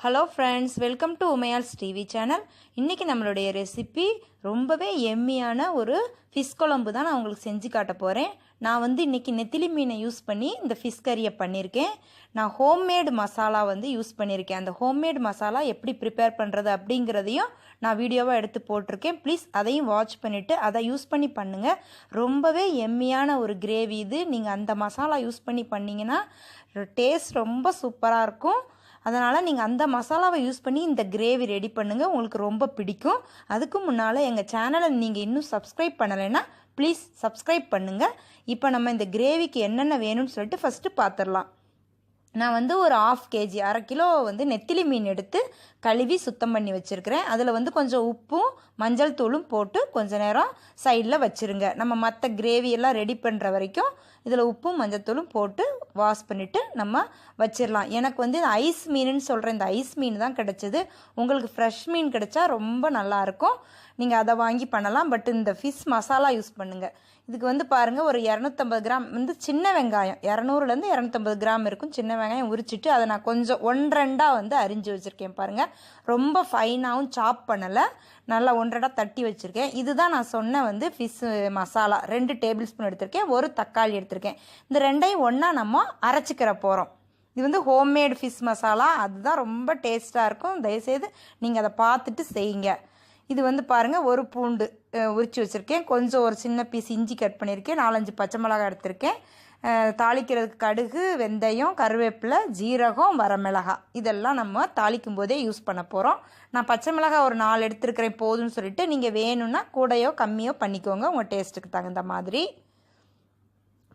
Hello friends, welcome to Umayal's TV channel. இன்றைக்கி நம்மளுடைய recipe ரொம்பவே எம்மியான ஒரு ஃபிஷ் குழம்பு தான் நான் உங்களுக்கு செஞ்சு காட்ட போகிறேன். நான் இன்றைக்கி நெத்திலி மீனை யூஸ் பண்ணி இந்த ஃபிஷ் கறியை பண்ணியிருக்கேன். நான் ஹோம்மேடு மசாலா யூஸ் பண்ணியிருக்கேன். அந்த ஹோம்மேடு மசாலா எப்படி ப்ரிப்பேர் பண்ணுறது அப்படிங்கிறதையும் நான் வீடியோவாக எடுத்து போட்டிருக்கேன். ப்ளீஸ் அதையும் வாட்ச் பண்ணிவிட்டு அதை யூஸ் பண்ணி பண்ணுங்கள். ரொம்பவே எம்மியான ஒரு கிரேவி இது. நீங்கள் அந்த மசாலா யூஸ் பண்ணி பண்ணிங்கன்னா டேஸ்ட் ரொம்ப சூப்பராக இருக்கும். அதனால் நீங்கள் அந்த மசாலாவை யூஸ் பண்ணி இந்த கிரேவி ரெடி பண்ணுங்கள், உங்களுக்கு ரொம்ப பிடிக்கும். அதுக்கு முன்னால் எங்கள் சேனலை நீங்கள் இன்னும் சப்ஸ்கிரைப் பண்ணலைன்னா ப்ளீஸ் சப்ஸ்கிரைப் பண்ணுங்கள். இப்போ நம்ம இந்த கிரேவிக்கு என்னென்ன வேணும்னு சொல்லிட்டு ஃபஸ்ட்டு பார்த்துடலாம். நான் ஒரு 1/2 kg 1/2 கிலோ நெத்திலி மீன் எடுத்து கழுவி சுத்தம் பண்ணி வச்சுருக்கிறேன். அதில் கொஞ்சம் உப்பும் மஞ்சள் தூளும் போட்டு கொஞ்சம் நேரம் சைடில் வச்சுருங்க. நம்ம மற்ற கிரேவியெல்லாம் ரெடி பண்ணுற வரைக்கும் இதில் உப்பும் மஞ்சள் தூளும் போட்டு வாஷ் பண்ணிவிட்டு நம்ம வச்சிடலாம். எனக்கு இந்த ஐஸ் மீனுன்னு சொல்கிறேன், இந்த ஐஸ் மீன் தான் கிடச்சிது. உங்களுக்கு ஃப்ரெஷ் மீன் கிடச்சா ரொம்ப நல்லாயிருக்கும், நீங்கள் அதை வாங்கி பண்ணலாம். பட் இந்த ஃபிஷ் மசாலா யூஸ் பண்ணுங்கள். இதுக்கு பாருங்கள், ஒரு 250 கிராம் சின்ன வெங்காயம், 200லேருந்து 250 கிராம் இருக்கும் சின்ன வெங்காயம் உரிச்சிட்டு அதை நான் கொஞ்சம் 1/2 அரிஞ்சு வச்சுருக்கேன். பாருங்கள், ரொம்ப ஃபைனாகவும் சாப் பண்ணலை, நல்லா 1/2 தட்டி வச்சுருக்கேன். இதுதான் நான் சொன்ன ஃபிஷ் மசாலா. 2 டேபிள் ஸ்பூன் எடுத்திருக்கேன், ஒரு தக்காளி எடுத்திருக்கேன். இந்த ரெண்டையும் ஒன்றா நம்ம அரைச்சிக்கிற போகிறோம். இது ஹோம்மேடு ஃபிஷ் மசாலா, அதுதான் ரொம்ப டேஸ்ட்டாக இருக்கும். தயவுசெய்து நீங்கள் அதை பார்த்துட்டு செய்யுங்க. இது பாருங்கள், ஒரு பூண்டு உரித்து வச்சுருக்கேன், கொஞ்சம் ஒரு சின்ன பீஸ் இஞ்சி கட் பண்ணியிருக்கேன், 4-5 பச்சை மிளகாய் எடுத்திருக்கேன். தாளிக்கிறதுக்கு கடுகு, வெந்தயம், கருவேப்பிலை, ஜீரகம், வரமிளகாய் இதெல்லாம் நம்ம தாளிக்கும் போதே யூஸ் பண்ண போகிறோம். நான் பச்சை மிளகாய் ஒரு 4 எடுத்துருக்கிறேன் போதும்னு சொல்லிட்டு, நீங்கள் வேணும்னா கூடையோ கம்மியோ பண்ணிக்கோங்க உங்கள் டேஸ்ட்டுக்கு தகுந்த மாதிரி.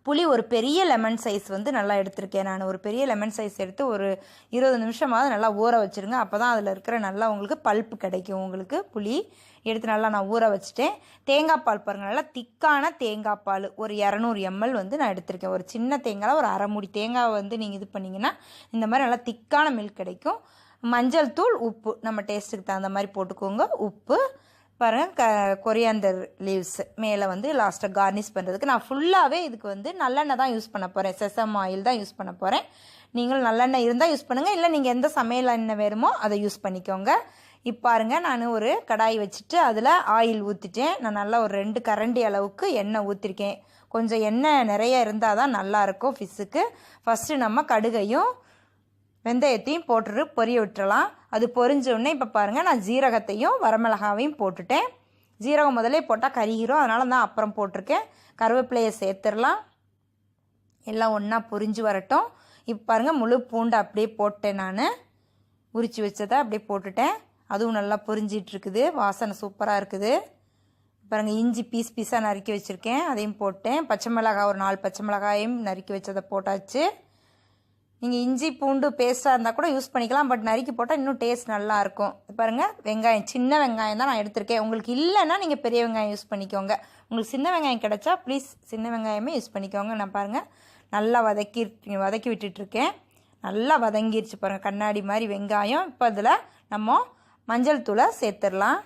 புளி ஒரு பெரிய லெமன் சைஸ் நல்லா எடுத்திருக்கேன். நான் ஒரு பெரிய லெமன் சைஸ் எடுத்து ஒரு 20 நிமிஷமாவது நல்லா ஊற வச்சுருங்க. அப்போ தான் அதில் இருக்கிற நல்லா உங்களுக்கு பல்ப்பு கிடைக்கும். உங்களுக்கு புளி எடுத்து நல்லா நான் ஊற வச்சுட்டேன். தேங்காய் பால் பாருங்கள், நல்லா திக்கான தேங்காய் பால் ஒரு 200 ml நான் எடுத்திருக்கேன். ஒரு சின்ன தேங்காயில் ஒரு அரை மூடி தேங்காவை நீங்கள் இது பண்ணிங்கன்னா இந்த மாதிரி நல்லா திக்கான மில்க் கிடைக்கும். மஞ்சள் தூள், உப்பு நம்ம டேஸ்ட்டுக்கு தகுந்த மாதிரி போட்டுக்கோங்க. உப்பு பாருங்கள், கொரியாண்டர் லீவ்ஸ் மேலே லாஸ்ட்டாக கார்னிஷ் பண்ணுறதுக்கு. நான் ஃபுல்லாகவே இதுக்கு நல்லெண்ணெய் தான் யூஸ் பண்ண போகிறேன், செசம் ஆயில் தான் யூஸ் பண்ண போகிறேன். நீங்கள் நல்லெண்ணெய் இருந்தால் யூஸ் பண்ணுங்கள், இல்லை நீங்கள் எந்த சமையல் எண்ணெய் வேணுமோ அதை யூஸ் பண்ணிக்கோங்க. இப்போ பாருங்கள், நான் ஒரு கடாய் வச்சுட்டு அதில் ஆயில் ஊற்றிட்டேன். நான் நல்லா ஒரு 2 கரண்டி அளவுக்கு எண்ணெய் ஊற்றிருக்கேன். கொஞ்சம் எண்ணெய் நிறைய இருந்தால் தான் நல்லாயிருக்கும் ஃபிஷ்ஷுக்கு. ஃபஸ்ட்டு நம்ம கடுகையும் வெந்தயத்தையும் போட்டுட்டு பொரிய விட்டுறலாம். அது பொரிஞ்சோடனே இப்போ பாருங்கள், நான் ஜீரகத்தையும் வரமிளகாவையும் போட்டுட்டேன். ஜீரகம் முதலே போட்டால் கருகிரும், அதனால தான் அப்புறம் போட்டிருக்கேன். கருவேப்பிலையை சேர்த்துடலாம், எல்லாம் ஒன்றா பொரிஞ்சு வரட்டும். இப்போ பாருங்கள், முழு பூண்டை அப்படியே போட்டேன், நான் உரித்து வச்சதை அப்படியே போட்டுட்டேன். அதுவும் நல்லா பொரிஞ்சிட்ருக்குது, வாசனை சூப்பராக இருக்குது. பாருங்கள், இஞ்சி பீஸ் பீஸாக நறுக்கி வச்சுருக்கேன், அதையும் போட்டேன். பச்சை மிளகாய் ஒரு 4 பச்சை மிளகாயும் நறுக்கி வச்சதை போட்டாச்சு. நீங்கள் இஞ்சி பூண்டு பேஸ்ட்டாக இருந்தால் கூட யூஸ் பண்ணிக்கலாம், பட் நறுக்கி போட்டால் இன்னும் டேஸ்ட் நல்லாயிருக்கும். பாருங்கள், வெங்காயம் சின்ன வெங்காயம் தான் நான் எடுத்திருக்கேன். உங்களுக்கு இல்லைன்னா நீங்கள் பெரிய வெங்காயம் யூஸ் பண்ணிக்கோங்க. உங்களுக்கு சின்ன வெங்காயம் கிடச்சா ப்ளீஸ் சின்ன வெங்காயமே யூஸ் பண்ணிக்கோங்க. நான் பாருங்கள் நல்லா வதக்கி விட்டுட்ருக்கேன். நல்லா வதங்கிருச்சு பாருங்கள், கண்ணாடி மாதிரி வெங்காயம். இப்போ அதில் நம்ம மஞ்சள் தூளை சேர்த்துடலாம்.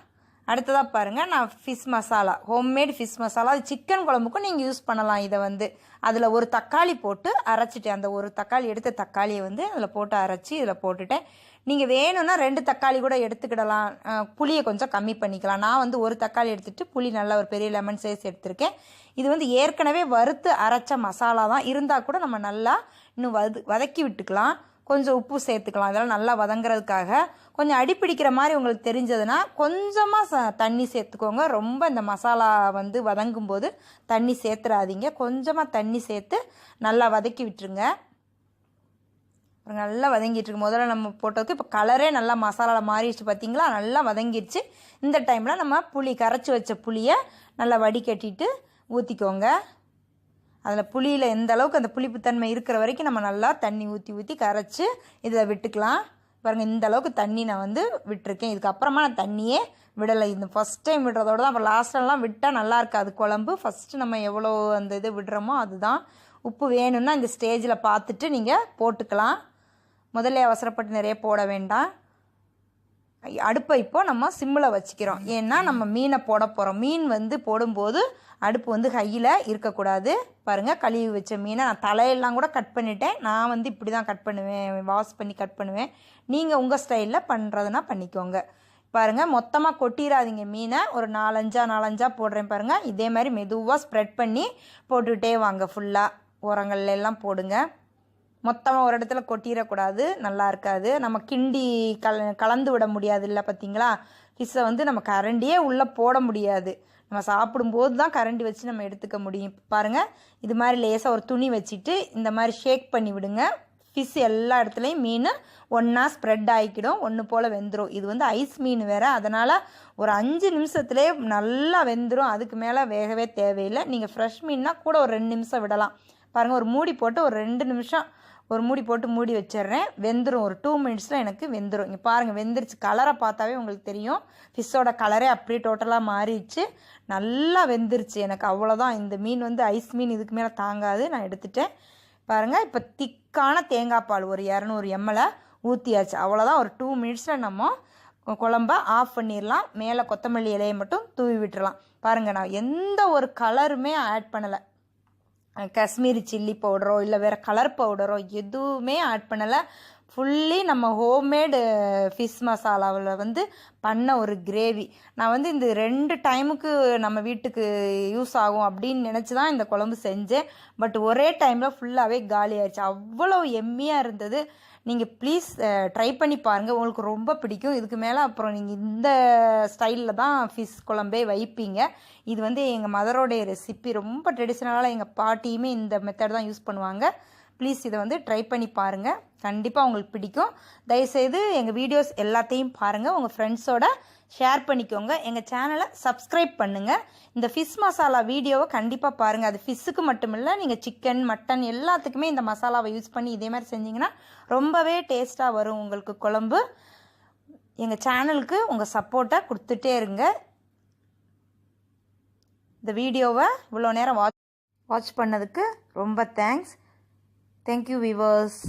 அடுத்ததாக பாருங்கள், நான் fish masala, homemade fish masala, அது சிக்கன் குழம்புக்கும் நீங்கள் யூஸ் பண்ணலாம். இதை அதில் ஒரு தக்காளி போட்டு அரைச்சிட்டேன். அந்த ஒரு தக்காளி எடுத்த தக்காளியை அதில் போட்டு அரைச்சி இதில் போட்டுட்டேன். நீங்கள் வேணும்னா 2 தக்காளி கூட எடுத்துக்கிடலாம், புளியை கொஞ்சம் கம்மி பண்ணிக்கலாம். நான் ஒரு தக்காளி எடுத்துகிட்டு புளி நல்லா ஒரு பெரிய லெமன் சைஸ் எடுத்திருக்கேன். இது ஏற்கனவே வறுத்து அரைச்ச மசாலா தான் இருந்தால் கூட நம்ம நல்லா இன்னும் வதக்கி விட்டுக்கலாம். கொஞ்சம் உப்பு சேர்த்துக்கலாம், இதெல்லாம் நல்லா வதங்கிறதுக்காக. கொஞ்சம் அடிப்பிடிக்கிற மாதிரி உங்களுக்கு தெரிஞ்சதுன்னா கொஞ்சமாக தண்ணி சேர்த்துக்கோங்க. ரொம்ப இந்த மசாலா வதங்கும் போது தண்ணி சேர்த்துறாதீங்க, கொஞ்சமாக தண்ணி சேர்த்து நல்லா வதக்கி விட்டுருங்க. நல்லா வதங்கிட்டுருக்கு. முதல்ல நம்ம போட்டதுக்கு இப்போ கலரே நல்லா மசாலாவில் மாறிடுச்சு பார்த்தீங்களா, நல்லா வதங்கிடுச்சு. இந்த டைமில் நம்ம கரைச்சி வச்ச புளியை நல்லா வடிகட்டிட்டு ஊற்றிக்கோங்க. அதில் புளியில் எந்த அளவுக்கு அந்த புளிப்புத்தன்மை இருக்கிற வரைக்கும் நம்ம நல்லா தண்ணி ஊற்றி கரைச்சி இதில் விட்டுக்கலாம். பாருங்கள், இந்த அளவுக்கு தண்ணி நான் விட்டுருக்கேன். இதுக்கப்புறமா நான் தண்ணியே விடலை. இந்த ஃபஸ்ட் டைம் விடுறதோட தான் அப்புறம் லாஸ்ட்டெல்லாம் விட்டால் நல்லா இருக்காது குழம்பு. ஃபஸ்ட்டு நம்ம எவ்வளோ அந்த இது விடுறோமோ அதுதான். உப்பு வேணும்னா இந்த ஸ்டேஜில் பார்த்துட்டு நீங்கள் போட்டுக்கலாம். முதல்ல அவசரப்பட்டு நிறைய போட வேண்டாம். அடுப்பை இப்போ நம்ம சிம்மில் வச்சுக்கிறோம். ஏன்னா நம்ம மீனை போட போகிறோம். மீன் வந்து போடும்போது அடுப்பு வந்து ஹையில் இருக்கக்கூடாது. பாருங்கள், கழுவி வச்ச மீனை நான் தலையெல்லாம் கூட கட் பண்ணிட்டேன். நான் வந்து இப்படி தான் கட் பண்ணுவேன், வாஷ் பண்ணி கட் பண்ணுவேன். நீங்கள் உங்கள் ஸ்டைலில் பண்ணுறதுனா பண்ணிக்கோங்க. பாருங்கள், மொத்தமாக கொட்டிடாதீங்க மீனை. ஒரு நாலஞ்சா போடுறேன் பாருங்கள். இதே மாதிரி மெதுவாக ஸ்ப்ரெட் பண்ணி போட்டுக்கிட்டே வாங்க. ஃபுல்லாக உரங்கள்ல எல்லாம் போடுங்க. மொத்தமாக ஒரு இடத்துல கொட்டிடக்கூடாது, நல்லா இருக்காது. நம்ம கிண்டி கலந்து விட முடியாது இல்லை, பார்த்தீங்களா? ஃபிஷ்ஷை வந்து நம்ம கரண்டியே உள்ளே போட முடியாது. நம்ம சாப்பிடும்போது தான் கரண்டி வச்சு நம்ம எடுத்துக்க முடியும். பாருங்கள், இது மாதிரி லேசாக ஒரு துணி வச்சுட்டு இந்த மாதிரி ஷேக் பண்ணி விடுங்க. ஃபிஷ் எல்லா இடத்துலையும் மீன் ஒன்றா ஸ்ப்ரெட் ஆகிக்கிடும், ஒன்று போல் வெந்துடும். இது வந்து ஐஸ் மீன் வேறு, அதனால் ஒரு 5 நிமிஷத்துலேயே நல்லா வெந்துடும். அதுக்கு மேலே வேகவே தேவையில்லை. நீங்கள் ஃப்ரெஷ் மீன்னா கூட ஒரு 2 நிமிஷம் விடலாம். பாருங்கள், ஒரு மூடி போட்டு ஒரு 2 நிமிஷம் ஒரு மூடி போட்டு மூடி வச்சிடுறேன். வெந்துடும். ஒரு 2 மினிட்ஸில் எனக்கு வெந்துடும். இங்கே பாருங்கள், வெந்துருச்சு. கலரை பார்த்தாவே உங்களுக்கு தெரியும். ஃபிஷ்ஷோட கலரே அப்படியே டோட்டலாக மாறிடுச்சு. நல்லா வெந்துருச்சு. எனக்கு அவ்வளோதான். இந்த மீன் வந்து ஐஸ் மீன், இதுக்கு மேலே தாங்காது. நான் எடுத்துட்டேன். பாருங்கள், இப்போ திக்கான தேங்காய் பால் ஒரு 200 ml ஊற்றியாச்சு. அவ்வளோதான். ஒரு 2 மினிட்ஸில் நம்ம குழம்ப ஆஃப் பண்ணிடலாம். மேலே கொத்தமல்லி இலையை மட்டும் தூவி விட்டுறலாம். பாருங்கள், நான் எந்த ஒரு கலருமே ஆட் பண்ணலை. காஷ்மீரி சில்லி பவுடரோ இல்லை வேறு கலர் பவுடரோ எதுவுமே ஆட் பண்ணலை. ஃபுல்லி நம்ம ஹோம்மேடு ஃபிஷ் மசாலாவில் வந்து பண்ண ஒரு கிரேவி. நான் வந்து இந்த 2 டைமுக்கு நம்ம வீட்டுக்கு யூஸ் ஆகும் அப்படின்னு நினச்சி தான் இந்த குழம்பு செஞ்சேன். பட் ஒரே டைமில் ஃபுல்லாகவே காலி ஆயிடுச்சு. அவ்வளோ எம்மியாக இருந்தது. நீங்கள் ப்ளீஸ் ட்ரை பண்ணி பாருங்கள், உங்களுக்கு ரொம்ப பிடிக்கும். இதுக்கு மேலே அப்புறம் நீங்கள் இந்த ஸ்டைலில் தான் ஃபிஷ் குழம்பே வைப்பீங்க. இது வந்து எங்கள் மதரோடைய ரெசிபி, ரொம்ப ட்ரெடிஷ்னலாக எங்கள் பாட்டியுமே இந்த மெத்தட் தான் யூஸ் பண்ணுவாங்க. ப்ளீஸ் இதை வந்து ட்ரை பண்ணி பாருங்கள், கண்டிப்பாக உங்களுக்கு பிடிக்கும். தயவுசெய்து எங்கள் வீடியோஸ் எல்லாத்தையும் பாருங்கள், உங்கள் ஃப்ரெண்ட்ஸோட ஷேர் பண்ணிக்கோங்க. எங்கள் சேனலை சப்ஸ்கிரைப் பண்ணுங்கள். இந்த ஃபிஷ் மசாலா வீடியோவை கண்டிப்பாக பாருங்கள். அது ஃபிஷ்ஷுக்கு மட்டும் இல்லை, நீங்கள் சிக்கன் மட்டன் எல்லாத்துக்குமே இந்த மசாலாவை யூஸ் பண்ணி இதே மாதிரி செஞ்சிங்கன்னா ரொம்பவே டேஸ்ட்டாக வரும் உங்களுக்கு குழம்பு. எங்கள் சேனலுக்கு உங்கள் சப்போர்ட்டை கொடுத்துட்டே இருங்க. இந்த வீடியோவை இவ்வளோ நேரம் வாட்ச் பண்ணதுக்கு ரொம்ப தேங்க்ஸ். Thank you viewers.